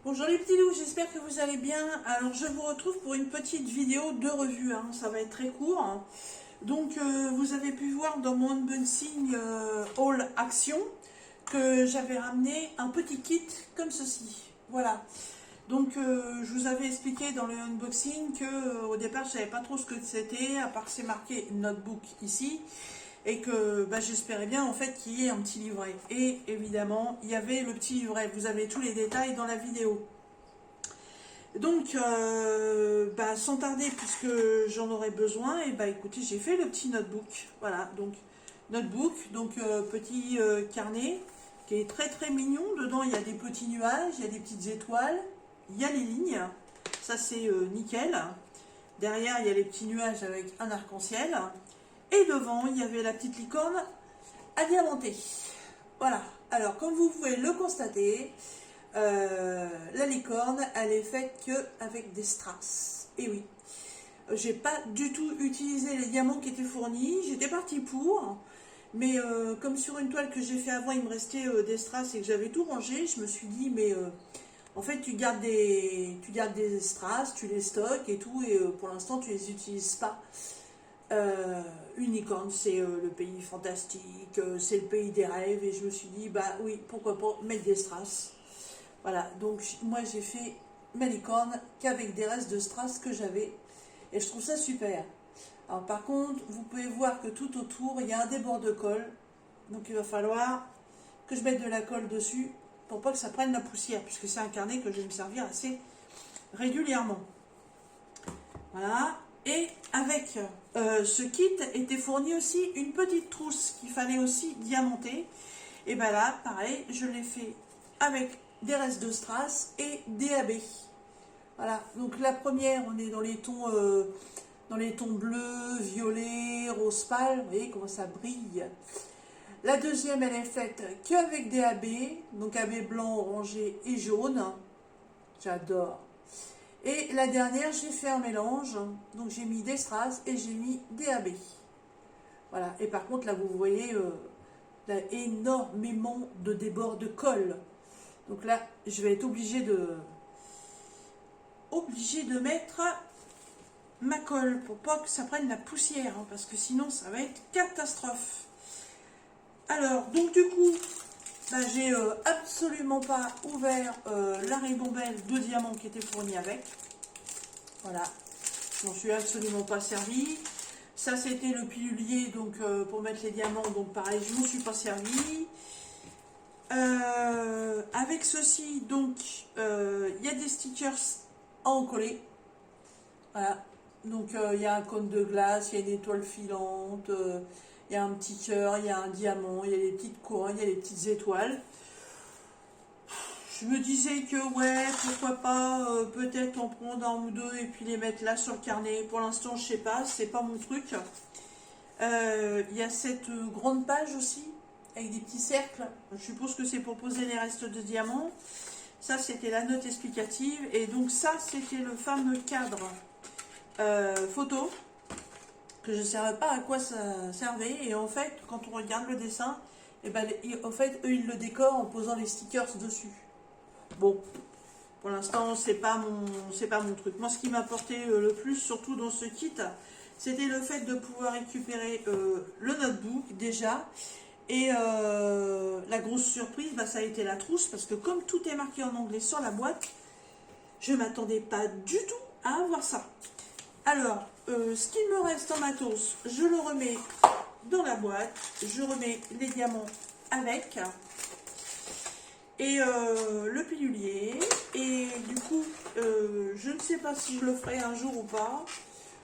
Bonjour les petits loups, j'espère que vous allez bien. Alors je vous retrouve pour une petite vidéo de revue, ça va être très court. Donc vous avez pu voir dans mon unboxing haul action que j'avais ramené un petit kit comme ceci. Voilà. Donc je vous avais expliqué dans le unboxing que au départ je savais pas trop ce que c'était, à part que c'est marqué notebook ici. Et que j'espérais bien en fait qu'il y ait un petit livret. Et évidemment, il y avait le petit livret. Vous avez tous les détails dans la vidéo. Donc, sans tarder, puisque j'en aurais besoin, et écoutez, j'ai fait le petit notebook. Voilà, donc notebook, donc petit carnet qui est très très mignon. Dedans, il y a des petits nuages, il y a des petites étoiles, il y a les lignes. Ça, c'est nickel. Derrière, il y a les petits nuages avec un arc-en-ciel. Et devant, il y avait la petite licorne à diamanter. Voilà. Alors, comme vous pouvez le constater, la licorne, elle est faite qu'avec des strass. Et oui. J'ai pas du tout utilisé les diamants qui étaient fournis. J'étais partie pour. Mais comme sur une toile que j'ai fait avant, il me restait des strass et que j'avais tout rangé, je me suis dit, mais en fait, tu gardes des strass, tu les stockes et tout, et pour l'instant, tu les utilises pas. Une licorne, c'est le pays fantastique, c'est le pays des rêves, et je me suis dit, bah oui, pourquoi pas mettre des strass. Voilà, donc moi j'ai fait ma licorne qu'avec des restes de strass que j'avais, et je trouve ça super. Alors par contre, vous pouvez voir que tout autour, il y a un débord de colle, donc il va falloir que je mette de la colle dessus pour pas que ça prenne la poussière, puisque c'est un carnet que je vais me servir assez régulièrement. Voilà. Et avec ce kit était fourni aussi une petite trousse qu'il fallait aussi diamanter. Et ben là, pareil, je l'ai fait avec des restes de strass et des AB. Voilà, donc la première, on est dans les tons bleus, violets, rose pâle. Vous voyez comment ça brille. La deuxième, elle est faite qu'avec des AB, donc AB blanc, orangé et jaune. J'adore. Et la dernière, j'ai fait un mélange, donc j'ai mis des strass et j'ai mis des AB. Voilà, et par contre là vous voyez là, énormément de débords de colle. Donc là, je vais être obligée de mettre ma colle pour pas que ça prenne la poussière, parce que sinon ça va être catastrophe. Alors, donc du coup, j'ai absolument pas ouvert la ribambelle de diamants qui était fournie avec. Voilà, je m'en suis absolument pas servi. Ça, c'était le pilulier donc pour mettre les diamants. Donc pareil, je m'en suis pas servi. Avec ceci, donc, il y a des stickers à en coller. Voilà, donc il y a un cône de glace, il y a une étoile filante, il y a un petit cœur, il y a un diamant, il y a des petites couronnes, il y a des petites étoiles. Je me disais que ouais, pourquoi pas peut-être en prendre un ou deux et puis les mettre là sur le carnet. Pour l'instant, je sais pas, c'est pas mon truc. Il y a cette grande page aussi avec des petits cercles. Je suppose que c'est pour poser les restes de diamants. Ça, c'était la note explicative. Et donc ça, c'était le fameux cadre photo que je ne savais pas à quoi ça servait. Et en fait, quand on regarde le dessin, en fait, eux, ils le décorent en posant les stickers dessus. Bon, pour l'instant, c'est pas mon truc. Moi, ce qui m'apportait le plus, surtout dans ce kit, c'était le fait de pouvoir récupérer le notebook déjà. Et la grosse surprise, ça a été la trousse, parce que comme tout est marqué en anglais sur la boîte, je ne m'attendais pas du tout à avoir ça. Alors, ce qu'il me reste en matos, je le remets dans la boîte. Je remets les diamants avec. Et le pilulier, et du coup je ne sais pas si je le ferai un jour ou pas,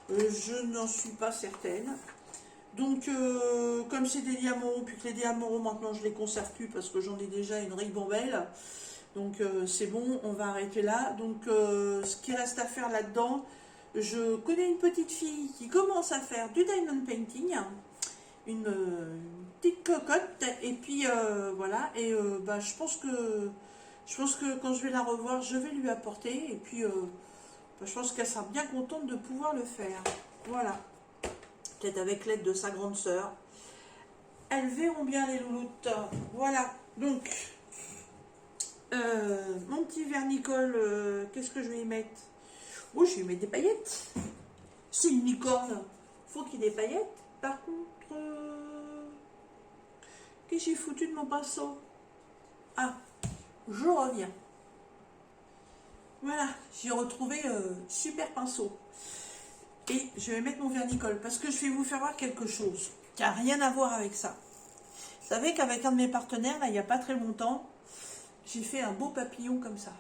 je n'en suis pas certaine. Donc comme c'est des diamants, puis que les diamants maintenant je les conserve plus parce que j'en ai déjà une ribambelle, donc c'est bon, on va arrêter là. Donc ce qui reste à faire là-dedans, je connais une petite fille qui commence à faire du diamond painting, une petite cocotte, et puis voilà, et je pense que quand je vais la revoir, je vais lui apporter, et puis je pense qu'elle sera bien contente de pouvoir le faire. Voilà, peut-être avec l'aide de sa grande sœur. Elles verront bien les louloutes. Voilà, donc Mon petit vernicole, qu'est-ce que je vais y mettre? Oh, je vais y mettre des paillettes. C'est une licorne, faut qu'il y ait des paillettes. Par contre, qu'est-ce que j'ai foutu de mon pinceau? Ah, je reviens. Voilà, j'ai retrouvé super pinceau. Et je vais mettre mon vernicole parce que je vais vous faire voir quelque chose qui n'a rien à voir avec ça. Vous savez qu'avec un de mes partenaires, là, il n'y a pas très longtemps, j'ai fait un beau papillon comme ça.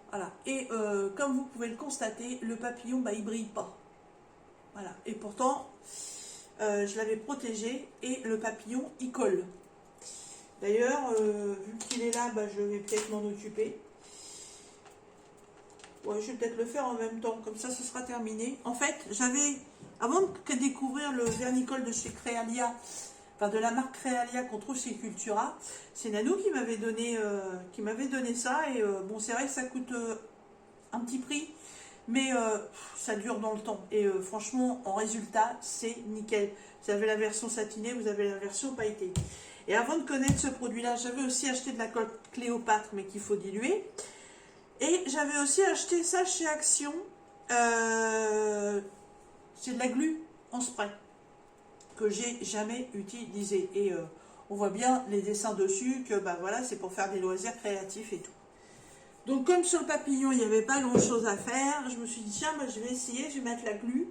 Voilà. Et comme vous pouvez le constater, le papillon, bah, il brille pas. Voilà. Et pourtant, je l'avais protégé et le papillon, il colle. D'ailleurs, vu qu'il est là, bah, je vais peut-être m'en occuper. Ouais, je vais peut-être le faire en même temps, comme ça, ce sera terminé. En fait, avant de découvrir le vernicole de chez Créalia, enfin de la marque Créalia qu'on trouve chez Cultura, c'est Nanou qui m'avait donné ça. Et bon, c'est vrai que ça coûte un petit prix, mais ça dure dans le temps. Et franchement, en résultat, c'est nickel. Vous avez la version satinée, vous avez la version pailletée. Et avant de connaître ce produit-là, j'avais aussi acheté de la colle Cléopâtre, mais qu'il faut diluer. Et j'avais aussi acheté ça chez Action. C'est de la glu en spray que j'ai jamais utilisé. Et on voit bien les dessins dessus que bah voilà, c'est pour faire des loisirs créatifs et tout. Donc comme sur le papillon, il n'y avait pas grand chose à faire, je me suis dit tiens, bah, je vais essayer, je vais mettre la glu.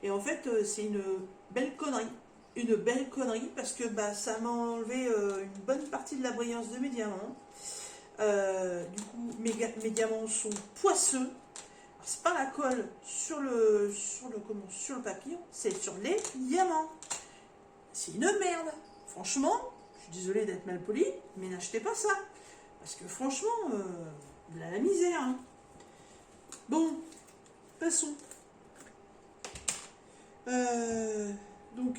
Et en fait, c'est une belle connerie. Une belle connerie parce que bah, ça m'a enlevé une bonne partie de la brillance de mes diamants. Du coup, mes diamants sont poisseux. C'est pas la colle sur le papillon, c'est sur les diamants. C'est une merde. Franchement, je suis désolée d'être mal poli, mais n'achetez pas ça. Parce que franchement, la misère. Hein. Bon, passons. Donc,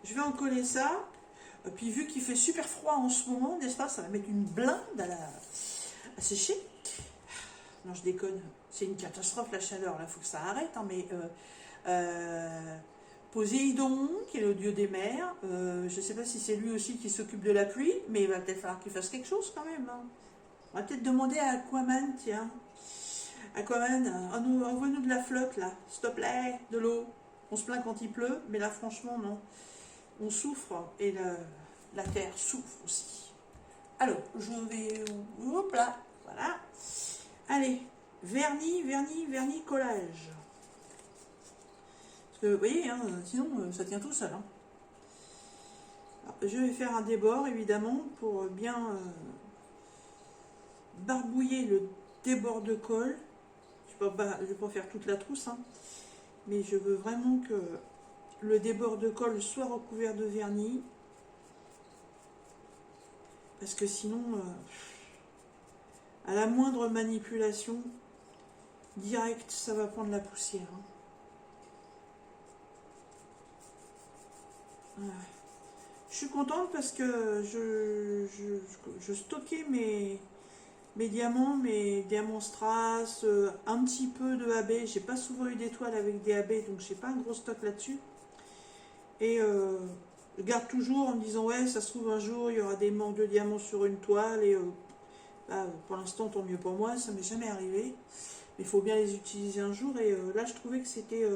je vais en coller ça. Puis vu qu'il fait super froid en ce moment, n'est-ce pas, ça va mettre une blinde à sécher. Non, je déconne. C'est une catastrophe la chaleur. Là, il faut que ça arrête. Hein, mais Poséidon, qui est le dieu des mers, je ne sais pas si c'est lui aussi qui s'occupe de la pluie, mais il va peut-être falloir qu'il fasse quelque chose quand même. Hein. On va peut-être demander à Aquaman, tiens. Aquaman, envoie-nous de la flotte là, s'il te plaît, de l'eau. On se plaint quand il pleut, mais là franchement non. On souffre et la terre souffre aussi. Alors, je vais... Hop là, voilà. Allez, vernis, collage. Parce que vous voyez, hein, sinon ça tient tout seul. Hein. Alors, je vais faire un débord évidemment pour bien barbouiller le débord de colle. Je ne vais pas faire toute la trousse, hein, mais je veux vraiment que le débord de colle soit recouvert de vernis. Parce que sinon, à la moindre manipulation, direct, ça va prendre la poussière. Hein. Ouais. Je suis contente parce que je stockais mes diamants, Strass, un petit peu de AB. J'ai pas souvent eu d'étoiles avec des AB, donc j'ai pas un gros stock là-dessus. Et je garde toujours en me disant ouais, ça se trouve un jour il y aura des manques de diamants sur une toile. Et bah, pour l'instant, tant mieux pour moi, ça m'est jamais arrivé. Mais il faut bien les utiliser un jour. Et là, je trouvais que c'était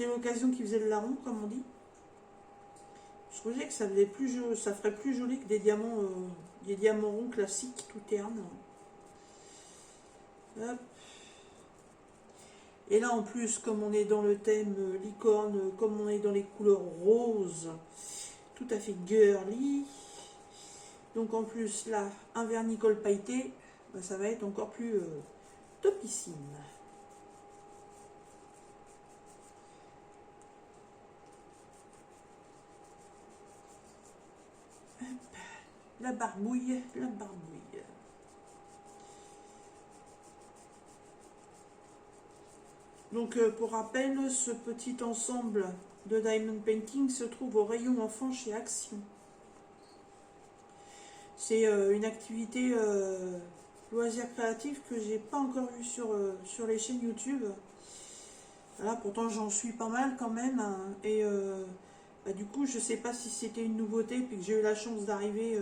l'occasion qui faisait le larron, comme on dit. Je trouvais que ça ferait plus joli que des diamants ronds classiques, tout ternes. Hop. Et là, en plus, comme on est dans le thème licorne, comme on est dans les couleurs roses, tout à fait girly. Donc en plus, là, un vernicole pailleté, bah, ça va être encore plus topissime. La barbouille, la barbouille. Donc pour rappel, ce petit ensemble de Diamond Painting se trouve au rayon enfant chez Action. C'est une activité loisir créatif que j'ai pas encore vue sur les chaînes YouTube. Voilà, pourtant j'en suis pas mal quand même. Hein, et bah, du coup, je sais pas si c'était une nouveauté, puis que j'ai eu la chance d'arriver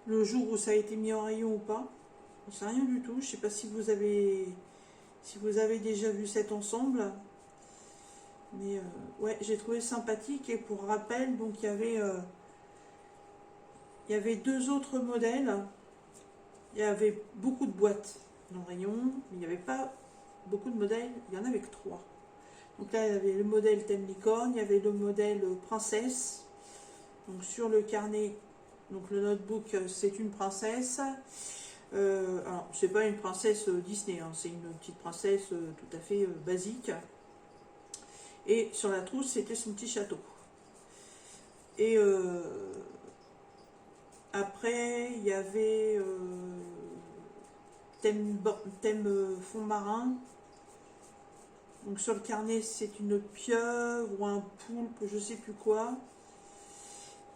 le jour où ça a été mis en rayon ou pas. On sait rien du tout. Je sais pas si vous avez déjà vu cet ensemble. Mais ouais, j'ai trouvé sympathique. Et pour rappel, donc il y avait deux autres modèles. Il y avait beaucoup de boîtes dans le rayon, mais il n'y avait pas beaucoup de modèles. Il y en avait que trois. Donc là, il y avait le modèle thème licorne, il y avait le modèle princesse. Donc sur le carnet, donc le notebook, c'est une princesse. Alors, c'est pas une princesse Disney, hein, c'est une petite princesse tout à fait basique. Et sur la trousse, c'était son petit château. Et après, il y avait thème fond marin. Donc sur le carnet, c'est une pieuvre ou un poulpe, je sais plus quoi.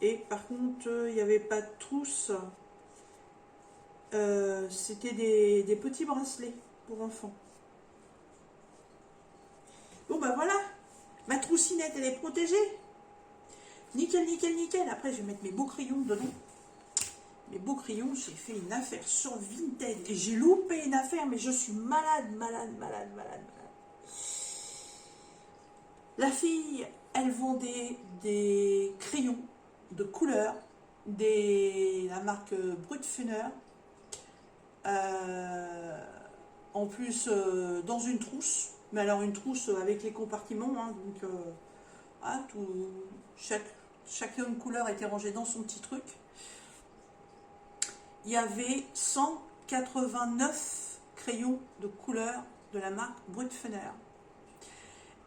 Et par contre, il n'y avait pas de trousse. C'était des petits bracelets pour enfants. Bon bah voilà, ma troussinette elle est protégée. Nickel, nickel, nickel. Après je vais mettre mes beaux crayons dedans. Mes beaux crayons, j'ai fait une affaire sur Vinted. Et j'ai loupé une affaire, mais je suis malade, malade, malade, malade, malade. La fille, elle vendait des crayons de couleur, la marque Brutfuner. En plus, dans une trousse. Mais alors une trousse avec les compartiments. Hein, donc, chacune couleur était rangée dans son petit truc. Il y avait 189 crayons de couleur de la marque Brutfuner.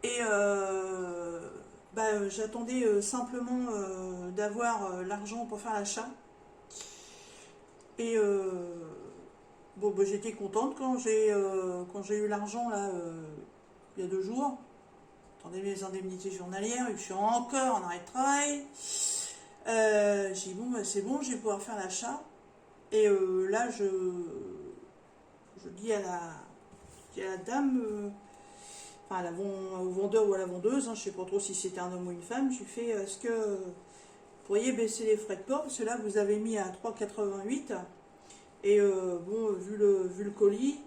Et j'attendais simplement d'avoir l'argent pour faire l'achat. Et j'étais contente quand j'ai eu l'argent là il y a 2 jours. J'attendais mes indemnités journalières et je suis encore en arrêt de travail. J'ai dit bon c'est bon, je vais pouvoir faire l'achat. Et là je dis à la dame, au vendeur ou à la vendeuse, hein, je ne sais pas trop si c'était un homme ou une femme, je lui fais est-ce que vous pourriez baisser les frais de port, parce que là vous avez mis à 3,88 et vu le colis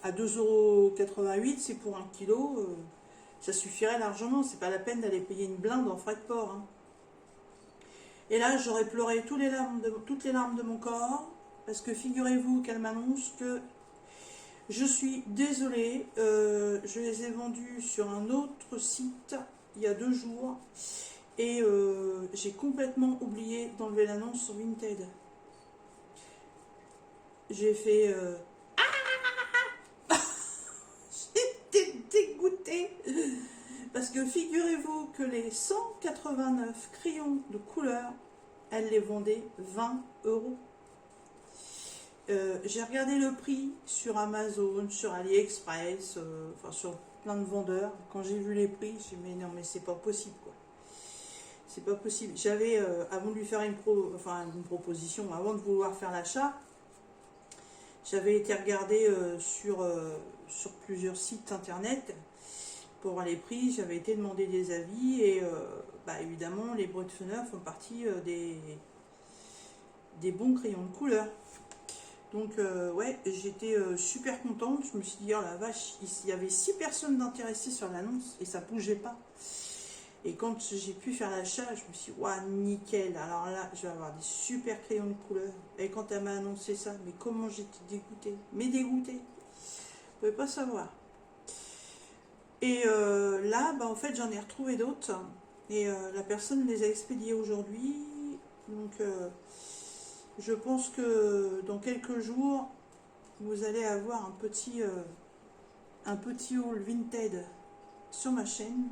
à 2,88 €, c'est pour 1 kilo, ça suffirait largement, c'est pas la peine d'aller payer une blinde en frais de port. Hein. Et là j'aurais pleuré toutes les larmes de mon corps, parce que figurez-vous qu'elle m'annonce que je suis désolée, je les ai vendus sur un autre site il y a 2 jours et j'ai complètement oublié d'enlever l'annonce sur Vinted. J'ai fait... J'étais dégoûtée parce que figurez-vous que les 189 crayons de couleur, elle les vendait 20 €. J'ai regardé le prix sur Amazon, sur AliExpress, sur plein de vendeurs. Quand j'ai vu les prix, j'ai dit mais non mais c'est pas possible quoi. C'est pas possible. J'avais, avant de lui faire une proposition, avant de vouloir faire l'achat, j'avais été regarder sur plusieurs sites internet pour voir les prix. J'avais été demander des avis et évidemment les Brutfuner font partie des bons crayons de couleur. Donc j'étais super contente, je me suis dit oh la vache, il y avait 6 personnes d'intéressées sur l'annonce et ça bougeait pas. Et quand j'ai pu faire l'achat, je me suis dit ouais nickel, alors là je vais avoir des super crayons de couleur. Et quand elle m'a annoncé ça, mais comment j'étais dégoûtée, dégoûtée, vous pouvez pas savoir. Et là en fait j'en ai retrouvé d'autres et la personne les a expédiés aujourd'hui, donc je pense que dans quelques jours, vous allez avoir un petit haul Vinted sur ma chaîne.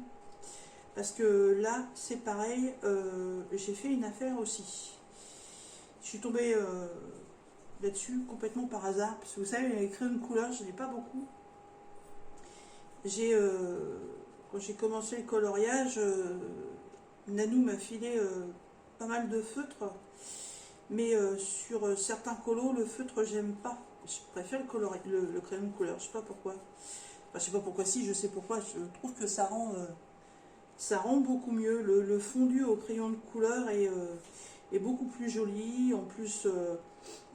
Parce que là, c'est pareil, j'ai fait une affaire aussi. Je suis tombée là-dessus complètement par hasard. Parce que vous savez, les crayons de couleur, je n'en ai pas beaucoup. Quand j'ai commencé le coloriage, Nanou m'a filé pas mal de feutres. Mais sur certains colos, le feutre, j'aime pas. Je préfère le crayon de couleur. Je sais pas pourquoi. Enfin, je sais pas pourquoi si, je sais pourquoi. Je trouve que ça rend beaucoup mieux. Le fondu au crayon de couleur est beaucoup plus joli. En plus,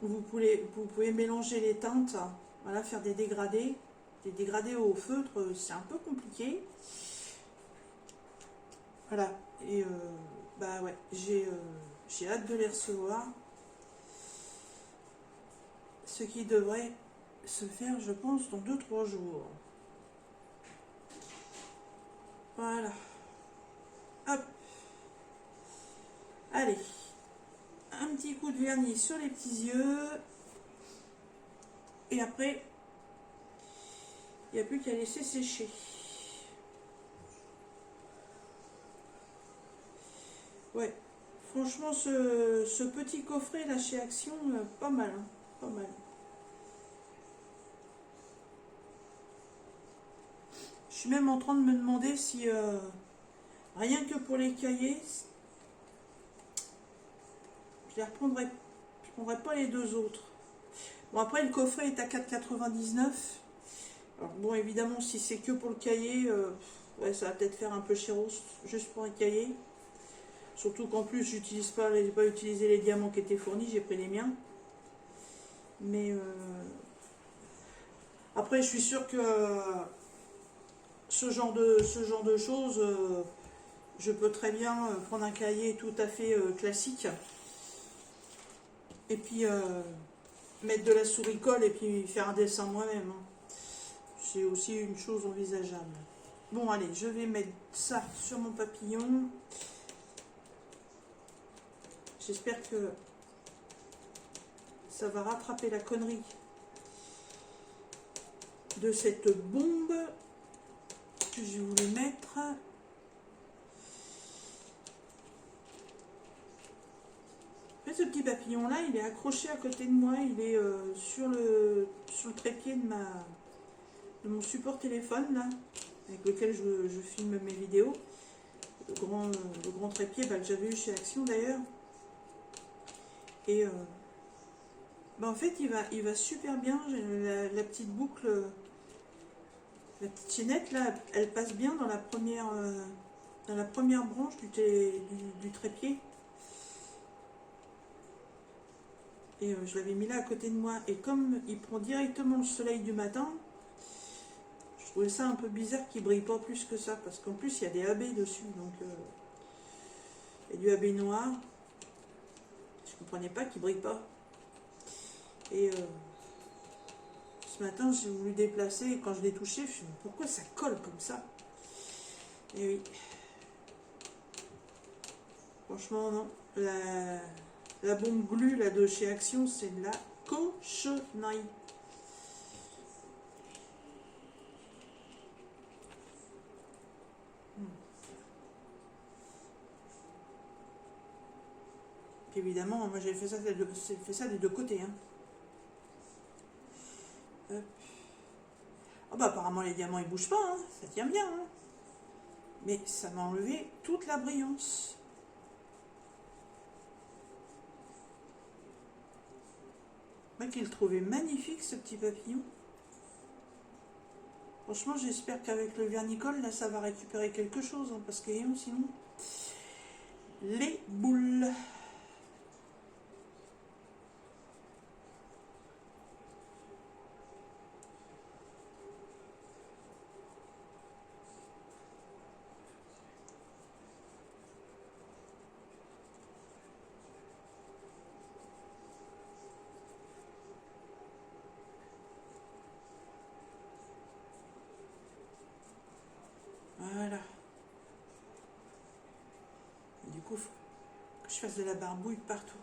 Vous pouvez mélanger les teintes, voilà, faire des dégradés. Des dégradés au feutre, c'est un peu compliqué. Voilà, et bah ouais, j'ai hâte de les recevoir. Ce qui devrait se faire, je pense, dans 2-3 jours. Voilà. Hop. Allez. Un petit coup de vernis sur les petits yeux. Et après, il n'y a plus qu'à laisser sécher. Ouais. Franchement, ce petit coffret là chez Action, pas mal. Hein, pas mal. Je suis même en train de me demander si, rien que pour les cahiers, je les reprendrai. Je ne prendrai pas les deux autres. Bon, après, le coffret est à 4,99 €. Alors, bon, évidemment, si c'est que pour le cahier, ouais, ça va peut-être faire un peu chéros, juste pour un cahier. Surtout qu'en plus, j'ai pas utilisé les diamants qui étaient fournis, j'ai pris les miens. Mais après, je suis sûre que ce genre de choses, je peux très bien prendre un cahier tout à fait classique. Et puis mettre de la souris colle et puis faire un dessin moi-même. Hein. C'est aussi une chose envisageable. Bon, allez, je vais mettre ça sur mon papillon. J'espère que ça va rattraper la connerie de cette bombe que je voulais mettre. Ce petit papillon là, il est accroché à côté de moi, il est sur le trépied de mon support téléphone là, avec lequel je filme mes vidéos. Le grand trépied que j'avais eu chez Action d'ailleurs. Et en fait il va super bien. La petite boucle, la petite chaînette là, elle passe bien dans la première branche du trépied. Et je l'avais mis là à côté de moi. Et comme il prend directement le soleil du matin, je trouvais ça un peu bizarre qu'il ne brille pas plus que ça. Parce qu'en plus, il y a des AB dessus. Donc, il y a du AB noir. Je ne comprenais pas qu'il ne brille pas. Et ce matin, j'ai voulu déplacer. Et quand je l'ai touché, je me suis dit, pourquoi ça colle comme ça? Et oui. Franchement, non. La bombe glue là, de chez Action, c'est de la cochonnerie. Puis évidemment, moi j'ai fait ça des deux côtés. Hein. Oh bah apparemment les diamants ils bougent pas, hein. Ça tient bien. Hein. Mais ça m'a enlevé toute la brillance. Moi qui le trouvais magnifique ce petit papillon. Franchement j'espère qu'avec le vernicole là ça va récupérer quelque chose. Hein, parce que sinon les boules. Voilà. Et du coup, faut que je fasse de la barbouille partout.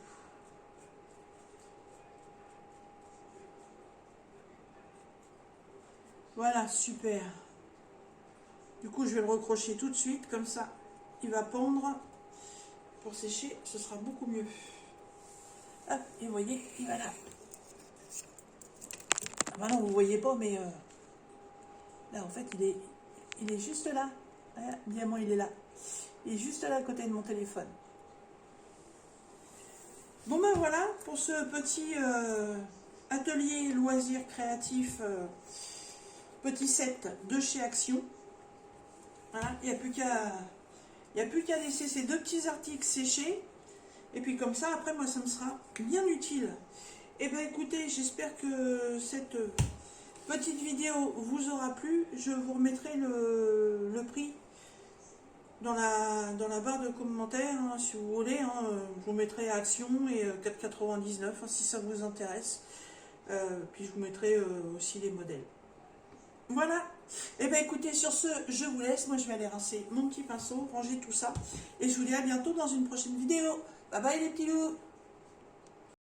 Voilà, super. Du coup, je vais le recrocher tout de suite, comme ça, il va pendre. Pour sécher, ce sera beaucoup mieux. Hop, et vous voyez, il va là. Maintenant, vous ne voyez pas, mais là, en fait, il est juste là. Voilà, le diamant, il est là. Il est juste là, à côté de mon téléphone. Bon, ben voilà, pour ce petit atelier loisir créatif, petit set de chez Action. Voilà, il n'y a plus qu'à laisser ces deux petits articles sécher. Et puis comme ça, après, moi, ça me sera bien utile. Eh bien écoutez, j'espère que cette petite vidéo vous aura plu. Je vous remettrai le prix dans la barre de commentaires, hein, si vous voulez. Hein, je vous mettrai Action et 4,99 hein, si ça vous intéresse. Puis je vous mettrai aussi les modèles. Voilà. Et bien écoutez, sur ce, je vous laisse. Moi, je vais aller rincer mon petit pinceau, ranger tout ça. Et je vous dis à bientôt dans une prochaine vidéo. Bye bye les petits loups.